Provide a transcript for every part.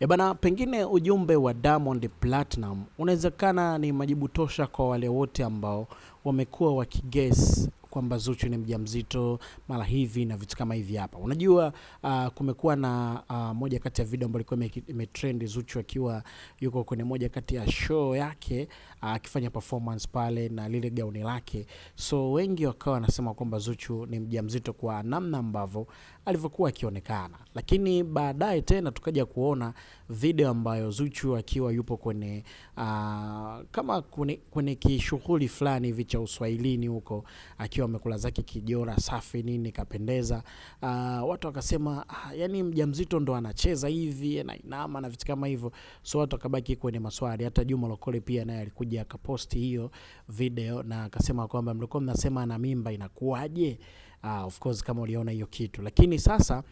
Bana, pengine ujumbe wa Diamond Platinum unawezekana ni majibu tosha kwa wale wote ambao wamekuwa wakiguess kwamba Zuchu ni mjamzito mara hivi na vitu kama hivi hapa. Unajua kumekuwa na moja kati ya video ambayo ilikuwa imetrend Zuchu akiwa yuko kwenye moja kati ya show yake akifanya performance pale na lile gauni lake. So wengi wakawa wanasema kwamba Zuchu ni mjamzito kwa namna ambavyo alivyokuwa akionekana. Lakini baadaye tena tukaja kuona video ambayo Zuchu akiwa yupo kwenye kama kwenye kishughuli fulani hivi cha uswahilini huko, akiwa amekula zake kijora safi nini kapendeza. Watu wakasema yani mjamzito ndo anacheza hivi na inama na vitu kama hivyo. So watu wakabaki kwenye maswali. Hata Juma Lokole pia naye alikuja akaposti hiyo video na akasema kwamba mlikuwa mnasema ana mimba inakuaje? Of course kama uliona hiyo kitu. Lakini sasa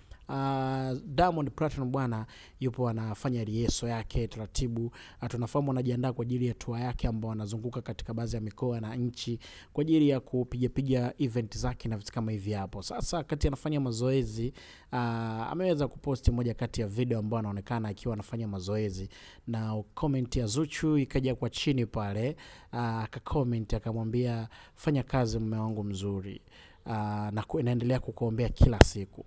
Diamond Platinum bwana yupo anafanya rieso yake taratibu. Tunafahamu anajiandaa kwa ajili ya tour yake ambao anazunguka katika baadhi ya mikoa na nchi kwa ajili ya kupiga event zake na vitu kama hivi hapo. Sasa kati anafanya mazoezi ameweza kuposti moja kati ya video ambayo anaonekana akiwa anafanya mazoezi, na comment ya Zuchu ikaja kwa chini pale, akacomment akamwambia fanya kazi mume wangu mzuri, na naendelea kukuombea kila siku.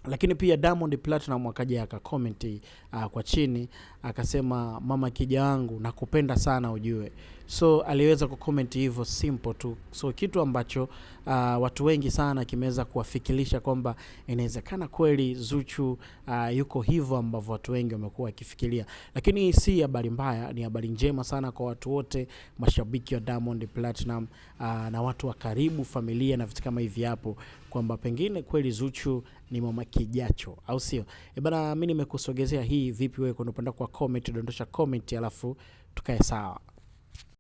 Lakini pia Diamond Platinum akaja akacomment kwa chini akasema mama kija wangu nakupenda sana ujue. So aliweza kucomment hivyo simple tu. So kitu ambacho watu wengi sana kimeweza kuwafikirisha kwamba inawezekana kweli Zuchu yuko hivyo ambavyo watu wengi wamekuwa wakifikiria. Lakini si habari mbaya, ni habari njema sana kwa watu wote, mashabiki wa Diamond Platinum na watu wa karibu, familia na vitu kama hivi hapo, kwamba pengine kweli Zuchu ni mama kijacho, au sio? Bana, mimi nimekusogezea hii. Vipi wewe, unapenda kwa comment? Dondosha comment alafu tukae sawa.